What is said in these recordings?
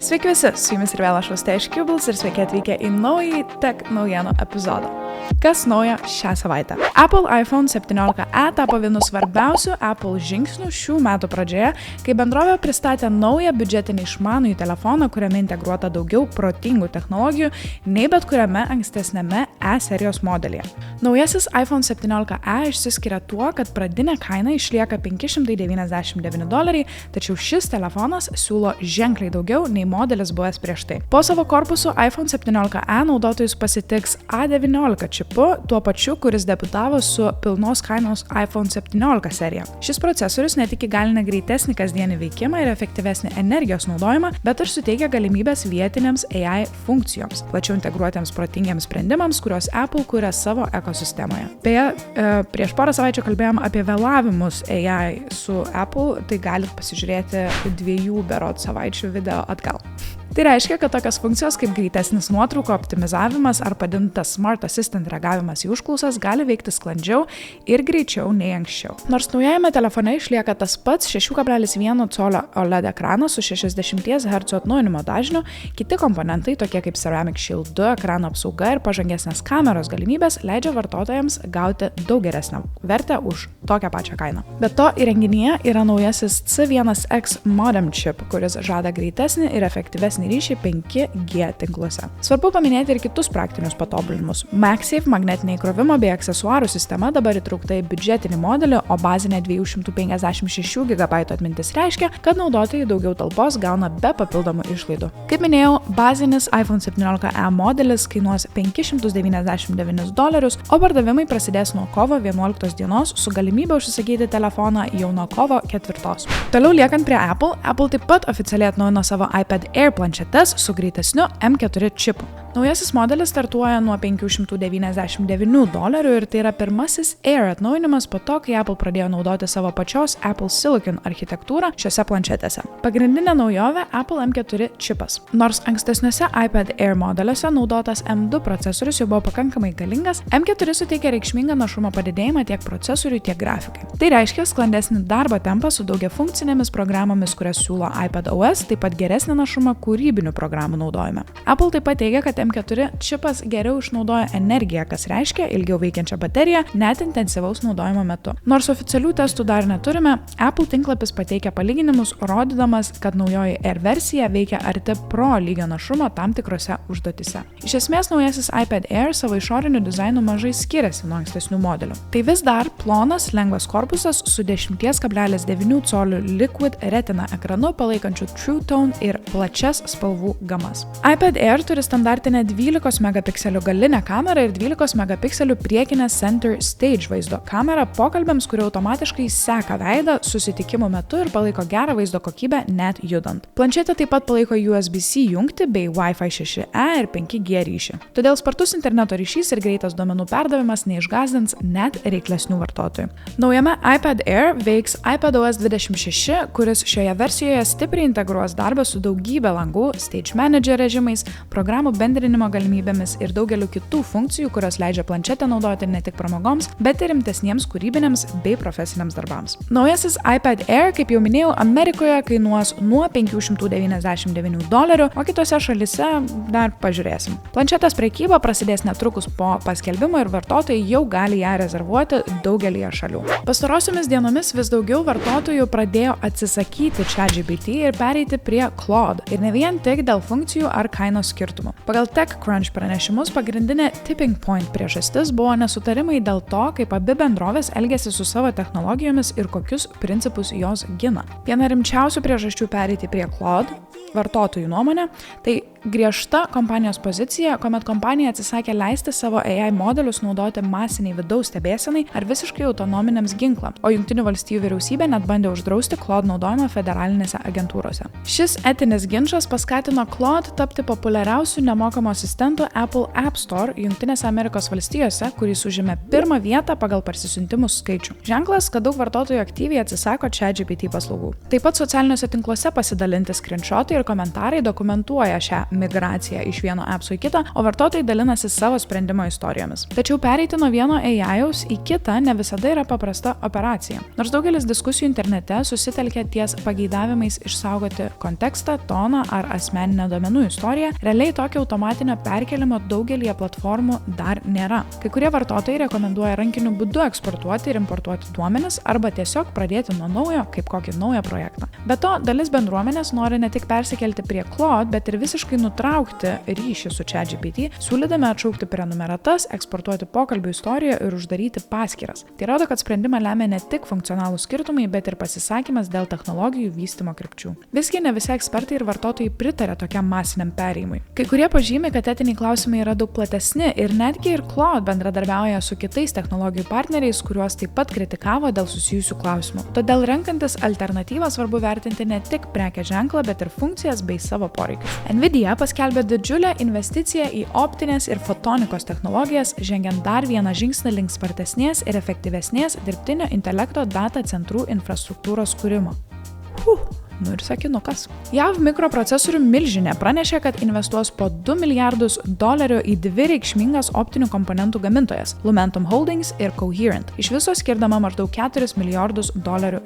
Sveiki visi, su jumis ir vėl aš Austėja iš Cubles ir sveiki atvykę į naują Tech naujienų epizodą. Kas naujo šią savaitę? Apple iPhone 17e tapo vienu svarbiausių Apple žingsnių šių metų pradžioje, kai bendrovė pristatė naują biudžetinį išmanųjį telefoną, kuriame integruota daugiau protingų technologijų nei bet kuriame ankstesnėme E serijos modelyje. Naujasis iPhone 17e išsiskiria tuo, kad pradinė kaina išlieka $599, tačiau šis telefonas siūlo ženkliai daugiau nei modelis buvęs prieš tai. Po savo korpusu iPhone 17e naudotojus pasitiks A19 čipu, tuo pačiu, kuris debiutavo su pilnos kainos iPhone 17 serija. Šis procesorius ne tik įgalina greitesnį kasdienį veikimą ir efektyvesnį energijos naudojimą, bet ir suteikia galimybės vietinėms AI funkcijoms, plačiau integruotiems protingiems sprendimams, kuriuos Apple kuria savo ekosistemoje. Beje, prieš porą savaičių kalbėjom apie vėlavimus AI su Apple, tai galit pasižiūrėti 2 savaičių video atgal. Tai reiškia, kad tokios funkcijos kaip greitesnis nuotraukų optimizavimas ar padidintas Smart Assistant reagavimas į užklausas gali veikti sklandžiau ir greičiau nei anksčiau. Nors naujajame telefone išlieka tas pats 6,1 colio OLED ekranas su 60 Hz atnaujinimo dažniu, kiti komponentai, tokie kaip Ceramic Shield 2, ekrano apsauga ir pažangesnės kameros galimybės, leidžia vartotojams gauti daug geresnę vertę už tokią pačią kainą. Be to, įrenginyje yra naujasis C1X modem chip, kuris žada greitesnį ir efektyvesnį ryšį 5G tinkluose. Svarbu paminėti ir kitus praktinius patobulinimus. MagSafe magnetinė įkrovimo bei aksesuarų sistema dabar įtraukta į biudžetinį modelį, o bazinė 256 GB atmintis reiškia, kad naudotojai daugiau talpos gauna be papildomų išlaidų. Kaip minėjau, bazinis iPhone 17e modelis kainuos $599, o pardavimai prasidės nuo kovo 11 dienos su galimybė užsisakyti telefoną jau nuo kovo 4. Toliau liekant prie Apple taip pat oficialiai atnaujino savo iPad Air planšetes su greitesniu M4 čipu. Naujasis modelis startuoja nuo $599 ir tai yra pirmasis Air atnaujinimas po to, kai Apple pradėjo naudoti savo pačios Apple Silicon architektūrą šiose planšetėse. Pagrindinė naujovė Apple M4 čipas. Nors ankstesniuose iPad Air modeliuose naudotas M2 procesorius jau buvo pakankamai galingas, M4 suteikia reikšmingą našumo padidėjimą tiek procesoriui, tiek grafikai. Tai reiškia sklandesnį darbo tempą su daugiafunkcinėmis programomis, kurias siūlo iPad OS, taip pat geresnį našumą kūrybinių programų naudojime. Apple taip pat teigia, kad M4 čipas geriau išnaudoja energiją, kas reiškia ilgiau veikiančią bateriją net intensyvaus naudojimo metu. Nors oficialių testų dar neturime, Apple tinklapis pateikia palyginimus, rodydamas, kad naujoji Air versija veikia arti Pro lygio našumo tam tikrose užduotise. Iš esmės, naujasis iPad Air savo išoriniu dizainu mažai skiriasi nuo ankstesnių modelių. Tai vis dar plonas, lengvas korpusas su 10,9 colių Liquid Retina ekranu palaikančiu True Tone ir plačias spalvų gamas. iPad Air turi standartinę 12 megapikselių galinę kamerą ir 12 megapikselių priekinę Center Stage vaizdo kamerą pokalbiams, kurie automatiškai seka veidą susitikimų metu ir palaiko gerą vaizdo kokybę net judant. Planšetė taip pat palaiko USB-C jungtį bei Wi-Fi 6E ir 5G ryšį. Todėl spartus interneto ryšys ir greitas duomenų perdavimas neišgąsdins net reiklesnių vartotojų. Naujame iPad Air veiks iPadOS 26, kuris šioje versijoje stipriai integruos darbą su daugybė langų, Stage Manager režimais, programų bendrinimo galimybėmis ir daugeliu kitų funkcijų, kurios leidžia planšetę naudoti ne tik pramogoms, bet ir rimtesniems kūrybiniams bei profesiniams darbams. Naujasis iPad Air, kaip jau minėjau, Amerikoje kainuos nuo $599, o kitose šalise dar pažiūrėsim. Planšetės prekyba prasidės netrukus po paskelbimo ir vartotojai jau gali ją rezervuoti daugelyje šalių. Pastarosiomis dienomis vis daugiau vartotojų pradėjo atsisakyti ChatGPT ir pereiti prie Claude. Ir ne vien tik dėl funkcijų ar kainos skirtumų. Pagal TechCrunch pranešimus pagrindinė tipping point priežastis buvo nesutarimai dėl to, kaip abi bendrovės elgėsi su savo technologijomis ir kokius principus jos gina. Viena rimčiausių priežasčių pereiti prie Claude, vartotojų nuomonė, tai griežta kompanijos pozicija, kuomet kompanija atsisakė leisti savo AI modelius naudoti masiniai vidaus stebėsenai ar visiškai autonominiams ginklams, o Jungtinių valstijų vyriausybė net bandė uždrausti Claude naudojimą federalinėse agentūrose. Šis etinis ginčas paskatino Claude tapti populiariausių nemokamų asistentų Apple App Store Jungtinėse Amerikos valstijose, kuris užėmė pirmą vietą pagal parsisiuntimų skaičių. Ženklas, kad daug vartotojų aktyviai atsisako ChatGPT paslaugų. Taip pat socialiniuose tinkluose pasidalinti screenshotai ir ir komentarai dokumentuoja šią migraciją iš vieno appso į kitą, o vartotojai dalinasi savo sprendimo istorijomis. Tačiau pereiti nuo vieno AI-aus į kitą ne visada yra paprasta operacija. Nors daugelis diskusijų internete susitelkia ties pageidavimais išsaugoti kontekstą, toną ar asmeninę duomenų istoriją, realiai tokio automatinio perkelimo daugelį platformų dar nėra. Kai kurie vartotojai rekomenduoja rankiniu būdu eksportuoti ir importuoti duomenis arba tiesiog pradėti nuo naujo kaip kokį naują projektą. Be to, dalis bendruomenės nori ne tik persikelti prie Claude, bet ir visiškai nutraukti ryšį su ChatGPT, siūlydami atšaukti prenumeratas, eksportuoti pokalbių istoriją ir uždaryti paskyras. Tai rodo, kad sprendimą lemia ne tik funkcionalų skirtumai, bet ir pasisakymas dėl technologijų vystymo krypčių. Visgi ne visi ekspertai ir vartotojai pritarė tokiam masiniam perėjimui. Kai kurie pažymi, kad etiniai klausimai yra daug platesni ir netgi ir Claude bendradarbiauja su kitais technologijų partneriais, kuriuos taip pat kritikavo dėl susijusių klausimų. Todėl renkantis alternatyvą svarbu vertinti ne tik prekės ženklą, bet ir funkcijas bei savo poreikius. Nvidia paskelbė didžiulę investiciją į optinės ir fotonikos technologijas, žengiant dar vieną žingsnį link spartesnės ir efektyvesnės dirbtinio intelekto data centrų infrastruktūros kūrimo. Nu ir sakinukas. JAV mikroprocesorių milžinė pranešė, kad investuos po $2 milijardus į dvi reikšmingas optinių komponentų gamintojas – Lumentum Holdings ir Coherent, iš viso skirdama maždaug $4 milijardus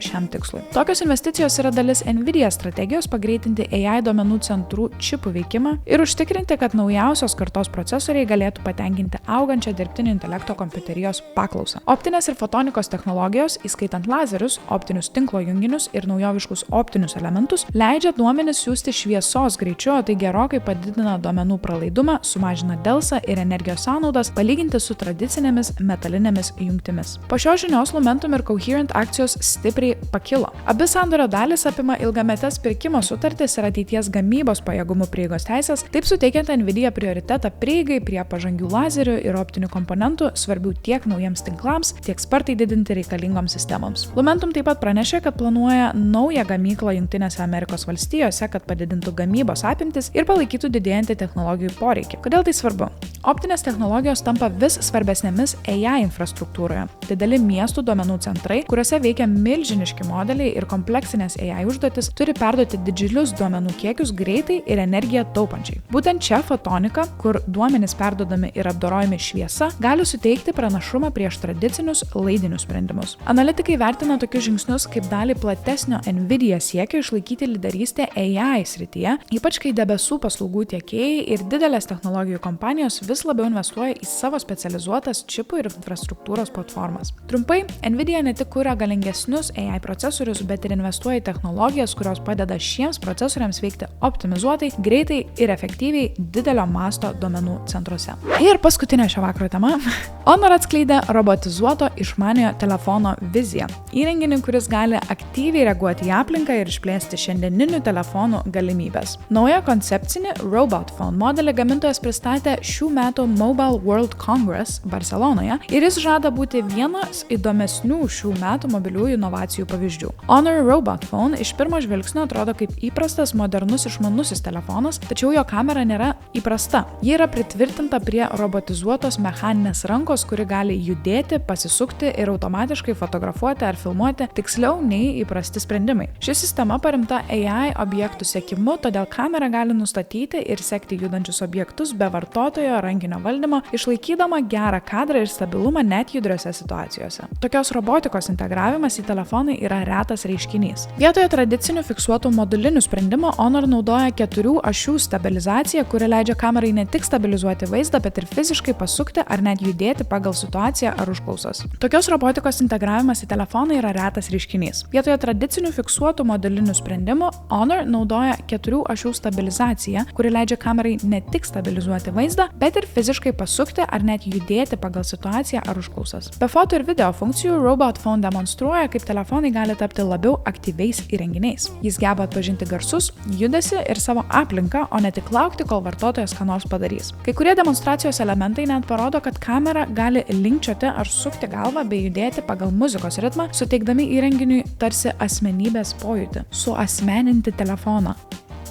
šiam tikslui. Tokios investicijos yra dalis Nvidia strategijos pagreitinti AI duomenų centrų čipų veikimą ir užtikrinti, kad naujausios kartos procesoriai galėtų patenkinti augančią dirbtinio intelekto kompiuterijos paklausą. Optinės ir fotonikos technologijos, įskaitant lazerius, optinius tinklo junginius ir naujoviškus optinius elementus, leidžia duomenis siųsti šviesos greičiu, o tai gerokai padidina duomenų pralaidumą, sumažina delsą ir energijos sąnaudas palyginti su tradicinėmis metalinėmis jungtimis. Po šios žinios Lumentum ir Coherent akcijos stipriai pakilo. Abi sandorio dalis apima ilgametes pirkimo sutartis ir ateities gamybos pajėgumų prieigos teisės, taip suteikiant Nvidia prioritetą prieigai prie pažangių lazerių ir optinių komponentų, svarbių tiek naujiems tinklams, tiek spartai didinti reikalingoms sistemoms. Lumentum taip pat pranešė, kad planuoja naują gamyklą Jungtinėse Amerikos valstijose, kad padidintų gamybos apimtis ir palaikytų didėjantį technologijų poreikį. Kodėl tai svarbu? Optinės technologijos tampa vis svarbesnėmis AI infrastruktūroje. Dideli miestų duomenų centrai, kuriuose veikia milžiniški modeliai ir kompleksinės AI užduotis, turi perduoti didžiulius duomenų kiekius greitai ir energiją taupančiai. Būtent čia fotonika, kur duomenys perduodami ir apdorojami šviesa, gali suteikti pranašumą prieš tradicinius laidinius sprendimus. Analitikai vertina tokius žingsnius kaip dalį platesnio Nvidia siekio išlaikyti lyderystę AI srityje, ypač kai debesų paslaugų tiekėjai ir didelės technologijų kompanijos vis labiau investuoja į savo specializuotas čipų ir infrastruktūros platformas. Trumpai, Nvidia ne tik kuria galingesnius AI procesorius, bet ir investuoja į technologijas, kurios padeda šiems procesoriams veikti optimizuotai, greitai ir efektyviai didelio masto duomenų centruose. Ir paskutinė šio vakaro tema. Honor atskleidė robotizuoto išmaniojo telefono viziją. Įrenginį, kuris gali aktyviai reaguoti į aplinką ir išplėsti šiandieninių telefonų galimybės. Naują koncepcinį Robot Phone modelį gamintojas pristatė šių metų Mobile World Congress Barcelonoje ir jis žada būti vienas įdomesnių šių metų mobiliųjų inovacijų pavyzdžių. Honor Robot Phone iš pirmo žvilgsnio atrodo kaip įprastas modernus išmanusis telefonas, tačiau jo kamera nėra įprasta. Ji yra pritvirtinta prie robotizuotos mechaninės rankos, kuri gali judėti, pasisukti ir automatiškai fotografuoti ar filmuoti tiksliau nei įprasti sprendimai. Ši sistema paremta AI objektų sekimu, todėl kamera gali nustatyti ir sekti judančius objektus be vartotojo rankinio valdymo, išlaikydama gerą kadrą ir stabilumą net judriose situacijose. Tokios robotikos integravimas į telefoną yra retas reiškinys. Vietoje tradicinių fiksuotų modulinių sprendimų Honor naudoja 4 ašių stabilizaciją, kuri leidžia kamerai ne tik stabilizuoti vaizdą, bet ir fiziškai pasukti ar net judėti pagal situaciją ar užklausas. Tokios robotikos integravimas į telefoną yra retas reiškinys. Vietoje tradicinių fiksuotų modulinių sprendimų Honor naudoja 4 ašių stabilizaciją, kuri leidžia kamerai ne tik stabilizuoti vaizdą, bet ir fiziškai pasukti ar net judėti pagal situaciją ar užklausas. Be foto ir video funkcijų Robot Phone demonstruoja, kaip telefonai gali tapti labiau aktyviais įrenginiais. Jis geba atpažinti garsus, judesį ir savo aplinką, o ne tik laukti, kol vartotojas ką nors padarys. Kai kurie demonstracijos elementai net parodo, kad kamera gali linkčioti ar sukti galvą bei judėti pagal muzikos ritmą, suteikdami įrenginiui tarsi asmenybės pojūtį. Suasmeninti telefoną.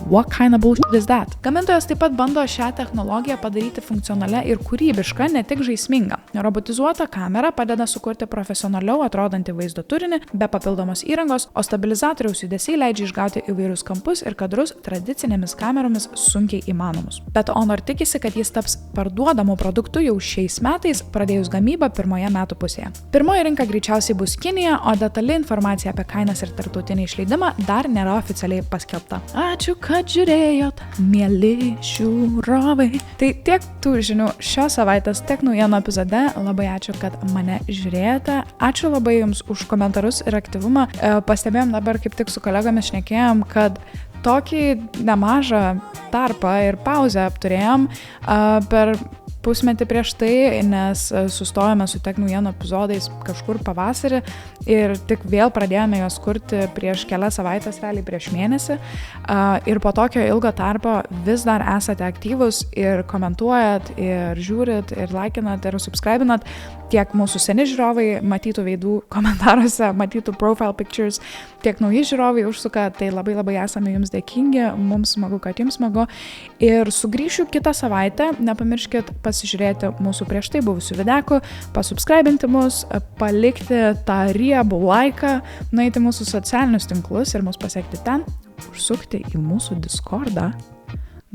What kind of bullshit is that? Gamintojas taip pat bando šią technologiją padaryti funkcionalia ir kūrybiška, ne tik žaisminga. Robotizuota kamera padeda sukurti profesionaliau atrodantį vaizdo turinį be papildomos įrangos, o stabilizatoriaus judesiai leidžia išgauti įvairius kampus ir kadrus tradicinėmis kameromis sunkiai įmanomus. Bet Honor tikisi, kad jis taps parduodamu produktu jau šiais metais, pradėjus gamybą pirmoje metų pusėje. Pirmoji rinka greičiausiai bus Kinija, o detali informacija apie kainas ir tarptautinį išleidimą dar nėra oficialiai paskelbta. Ačiū, kad žiūrėjot, mieli žiūrovai. Tai tiek tų žinių šios savaitės, tiek naujienų epizode. Labai ačiū, kad mane žiūrėjote. Ačiū labai jums už komentarus ir aktyvumą. Pastebėjom dabar, kaip tik su kolegomis šnekėjom, kad tokį nemažą tarpą ir pauzę apturėjom per pusmetį prieš tai, nes sustojome su Tech naujienų epizodais kažkur pavasarį ir tik vėl pradėjome juos kurti prieš kelias savaitės, realiai prieš mėnesį. Ir po tokio ilgo tarpo vis dar esate aktyvus ir komentuojat, ir žiūrit, ir laikinat, ir subscribinat. Tiek mūsų seni žiūrovai matytų veidų komentaruose, matytų profile pictures, tiek nauji žiūrovai užsuka, tai labai labai esame jums dėkingi, mums smagu, kad jums smagu. Ir sugrįšiu kitą savaitę, nepamirškit pasižiūrėti mūsų prieš tai buvusių videkų, pasubscribinti mus, palikti tą riebų laiką, nueiti mūsų socialinius tinklus ir mus pasiekti ten, užsukti į mūsų Discordą.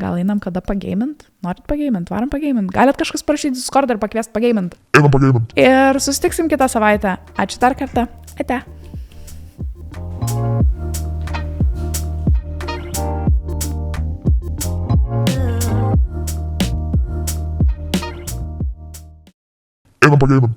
Gal einam kada pageimint? Norit pageimint? Varam pageimint? Galit kažkas parašyti Discordą ir pakviest pageimint? Einam pageimint. Ir susitiksim kitą savaitę. Ačiū dar kartą. Ate. Einam pageimint.